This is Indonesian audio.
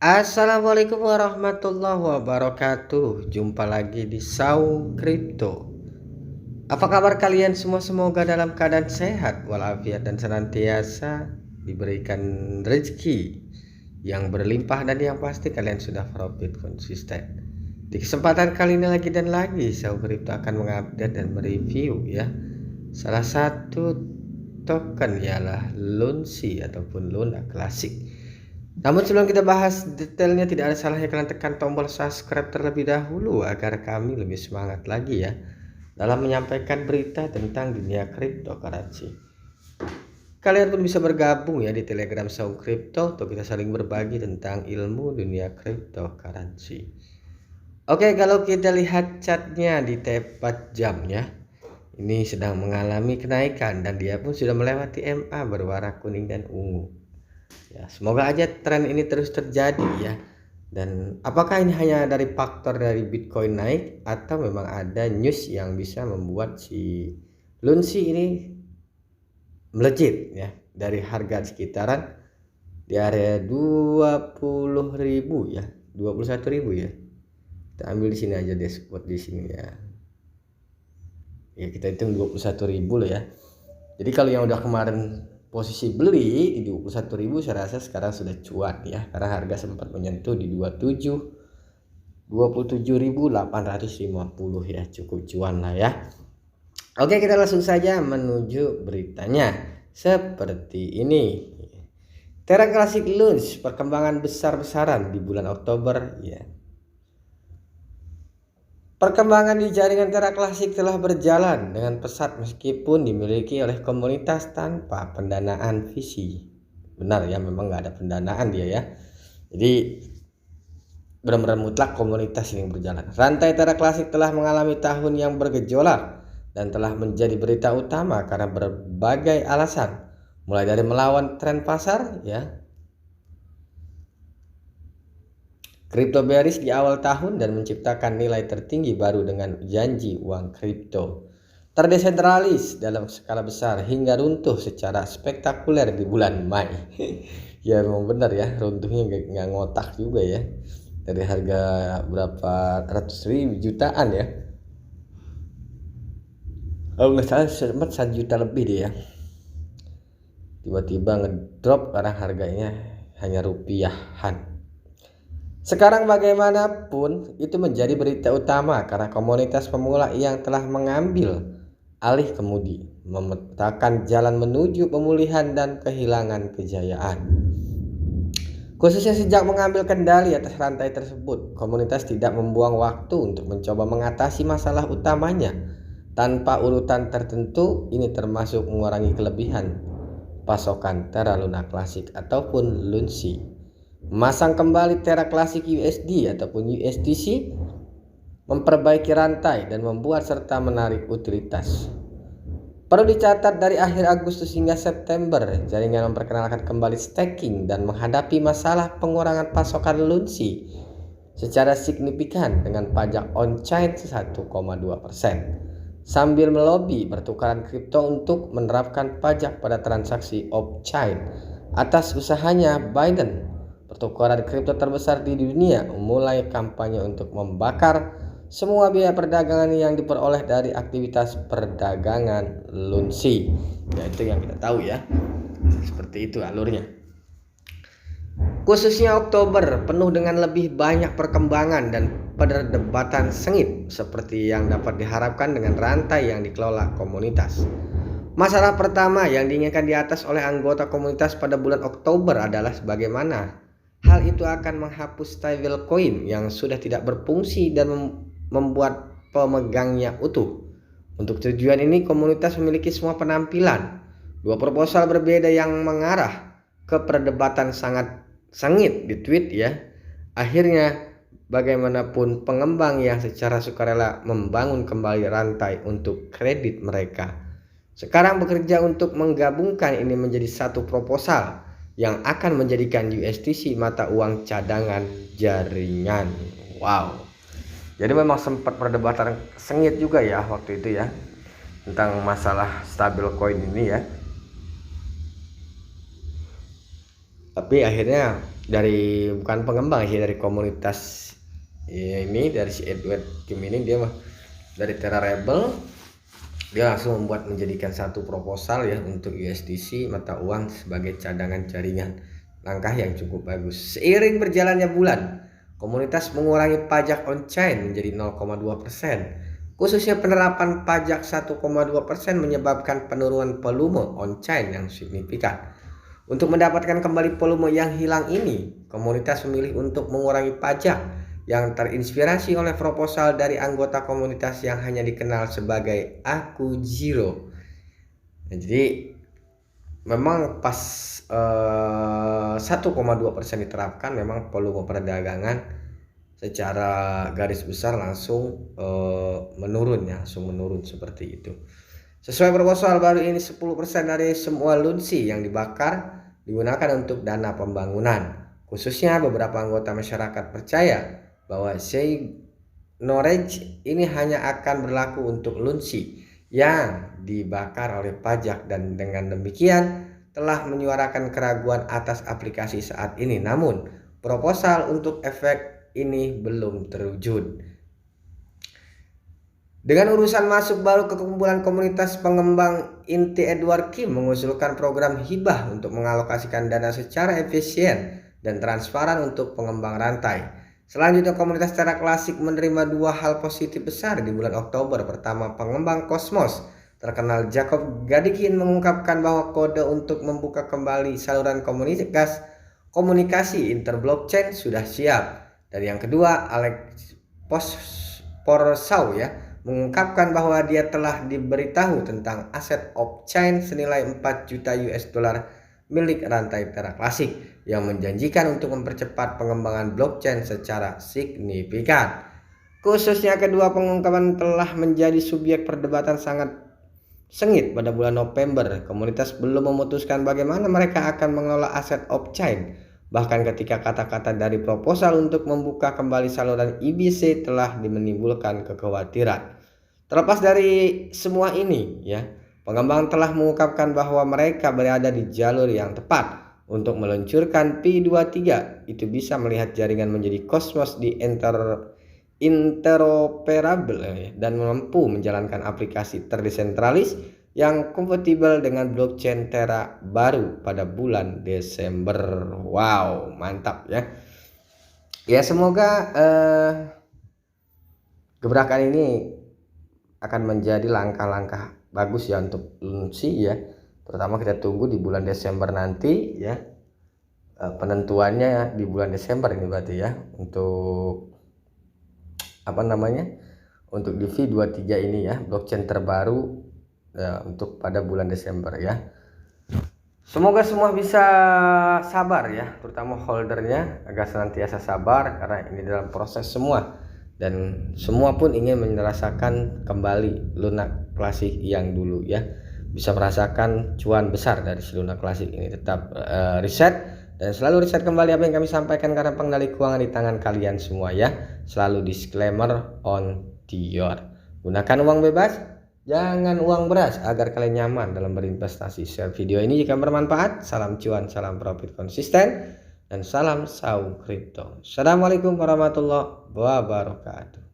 Assalamualaikum warahmatullahi wabarakatuh. Jumpa lagi di Saung Kripto. Apa kabar kalian semua? Semoga dalam keadaan sehat walafiat dan senantiasa diberikan rezeki yang berlimpah, dan yang pasti kalian sudah profit konsisten. Di kesempatan kali ini lagi dan lagi Saung Kripto akan mengupdate dan mereview ya salah satu token, ialah Lunsi ataupun Luna Klasik. Namun sebelum kita bahas detailnya, tidak ada salahnya kalian tekan tombol subscribe terlebih dahulu agar kami lebih semangat lagi ya dalam menyampaikan berita tentang dunia cryptocurrency. Kalian pun bisa bergabung ya di Telegram Saung Kripto untuk kita saling berbagi tentang ilmu dunia cryptocurrency. Oke, kalau kita lihat chartnya di T4 jam ya, ini sedang mengalami kenaikan dan dia pun sudah melewati MA berwarna kuning dan ungu. Ya, semoga aja tren ini terus terjadi ya. Dan apakah ini hanya dari faktor dari Bitcoin naik atau memang ada news yang bisa membuat si Lunsi ini melejit ya dari harga sekitaran di area 20.000 ya, 21.000 ya. Kita ambil di sini aja deh, spot di sini ya. Ya kita hitung 21.000 loh ya. Jadi kalau yang udah kemarin posisi beli di 21.000, saya rasa sekarang sudah cuan ya, karena harga sempat menyentuh di 27.850 ya, cukup cuan lah ya. Oke, kita langsung saja menuju beritanya seperti ini. Terra Classic launch, perkembangan besar-besaran di bulan Oktober ya. Perkembangan di jaringan Terra Classic telah berjalan dengan pesat meskipun dimiliki oleh komunitas tanpa pendanaan VC. Benar ya, memang nggak ada pendanaan dia ya. Jadi benar-benar mutlak komunitas ini berjalan. Rantai Terra Classic telah mengalami tahun yang bergejolak dan telah menjadi berita utama karena berbagai alasan. Mulai dari melawan tren pasar ya, kripto bearish di awal tahun dan menciptakan nilai tertinggi baru dengan janji uang kripto terdesentralis dalam skala besar hingga runtuh secara spektakuler di bulan Mei. Ya memang benar ya, runtuhnya nggak ngotak juga ya, dari harga berapa ratus ribu jutaan ya, kalau nggak salah sempat 1 juta lebih deh ya, tiba-tiba ngedrop karena harganya hanya rupiahan. Sekarang bagaimanapun itu menjadi berita utama karena komunitas pemula yang telah mengambil alih kemudi, memetakan jalan menuju pemulihan dan kehilangan kejayaan. Khususnya sejak mengambil kendali atas rantai tersebut, komunitas tidak membuang waktu untuk mencoba mengatasi masalah utamanya tanpa urutan tertentu. Ini termasuk mengurangi kelebihan pasokan Terra Luna Classic ataupun Lunsi, memasang kembali Terra Classic USD ataupun USDC, memperbaiki rantai dan membuat serta menarik utilitas. Perlu dicatat, dari akhir Agustus hingga September, jaringan memperkenalkan kembali staking dan menghadapi masalah pengurangan pasokan Lunsi secara signifikan dengan pajak on-chain 1,2%, sambil melobi pertukaran kripto untuk menerapkan pajak pada transaksi off-chain atas usahanya. Binance, pertukaran kripto terbesar di dunia, memulai kampanye untuk membakar semua biaya perdagangan yang diperoleh dari aktivitas perdagangan Lunsi. Ya itu yang kita tahu ya, seperti itu alurnya. Khususnya Oktober penuh dengan lebih banyak perkembangan dan perdebatan sengit seperti yang dapat diharapkan dengan rantai yang dikelola komunitas. Masalah pertama yang diinginkan di atas oleh anggota komunitas pada bulan Oktober adalah bagaimana hal itu akan menghapus stablecoin yang sudah tidak berfungsi dan membuat pemegangnya utuh. Untuk tujuan ini, komunitas memiliki semua penampilan dua proposal berbeda yang mengarah ke perdebatan sangat sengit di tweet ya. Akhirnya bagaimanapun pengembang yang secara sukarela membangun kembali rantai untuk kredit mereka sekarang bekerja untuk menggabungkan ini menjadi satu proposal yang akan menjadikan USDC mata uang cadangan jaringan. Wow. Jadi memang sempat perdebatan sengit juga ya waktu itu ya tentang masalah stablecoin ini ya. Tapi akhirnya bukan pengembang sih, dari komunitas ini, dari si Edward Kim ini, dia mah dari Terra Rebel, dia langsung menjadikan satu proposal ya untuk USDC mata uang sebagai cadangan jaringan. Langkah yang cukup bagus. Seiring berjalannya bulan, komunitas mengurangi pajak on-chain menjadi 0,2%. Khususnya penerapan pajak 1,2% menyebabkan penurunan volume on-chain yang signifikan. Untuk mendapatkan kembali volume yang hilang ini, komunitas memilih untuk mengurangi pajak yang terinspirasi oleh proposal dari anggota komunitas yang hanya dikenal sebagai Aku Zero. Nah, jadi memang pas 1,2% diterapkan, memang volume perdagangan secara garis besar langsung menurun seperti itu. Sesuai proposal baru ini, 10% dari semua lunsi yang dibakar digunakan untuk dana pembangunan. Khususnya beberapa anggota masyarakat percaya bahwa Seignorage ini hanya akan berlaku untuk lunsi yang dibakar oleh pajak, dan dengan demikian telah menyuarakan keraguan atas aplikasi saat ini. Namun proposal untuk efek ini belum terwujud. Dengan urusan masuk baru ke kumpulan komunitas pengembang inti, Edward Kim mengusulkan program hibah untuk mengalokasikan dana secara efisien dan transparan untuk pengembang rantai. Selanjutnya, komunitas Terra Classic menerima dua hal positif besar di bulan Oktober. Pertama, pengembang Cosmos terkenal Jacob Gadikin mengungkapkan bahwa kode untuk membuka kembali saluran komunikasi interblockchain sudah siap. Dan yang kedua, Alex Porsau mengungkapkan bahwa dia telah diberitahu tentang aset off-chain senilai 4 juta US dollar milik rantai Terra Classic yang menjanjikan untuk mempercepat pengembangan blockchain secara signifikan. Khususnya kedua pengungkapan telah menjadi subjek perdebatan sangat sengit pada bulan November. Komunitas belum memutuskan bagaimana mereka akan mengelola aset off-chain. Bahkan ketika kata-kata dari proposal untuk membuka kembali saluran IBC telah menimbulkan kekhawatiran. Terlepas dari semua ini pengembang telah mengungkapkan bahwa mereka berada di jalur yang tepat untuk meluncurkan P23. Itu bisa melihat jaringan menjadi Cosmos di interoperable dan mampu menjalankan aplikasi terdesentralis yang kompatibel dengan blockchain Terra baru pada bulan Desember. Wow, mantap ya. Ya, semoga gebrakan ini akan menjadi langkah-langkah bagus ya untuk lunsi ya. Terutama kita tunggu di bulan Desember nanti ya. Penentuannya di bulan Desember ini berarti ya, untuk untuk di V23 ini ya, blockchain terbaru untuk pada bulan Desember ya. Semoga semua bisa sabar ya, terutama holdernya agar senantiasa sabar, karena ini dalam proses semua, dan semua pun ingin merasakan kembali Luna Classic yang dulu ya, bisa merasakan cuan besar dari si Luna Classic ini. Tetap riset dan selalu riset kembali apa yang kami sampaikan, karena pengendali keuangan di tangan kalian semua ya. Selalu disclaimer on your. Gunakan uang bebas, jangan uang beras, agar kalian nyaman dalam berinvestasi. Share video ini jika bermanfaat. Salam cuan, salam profit konsisten, dan salam saung kripto. Assalamualaikum warahmatullahi wabarakatuh.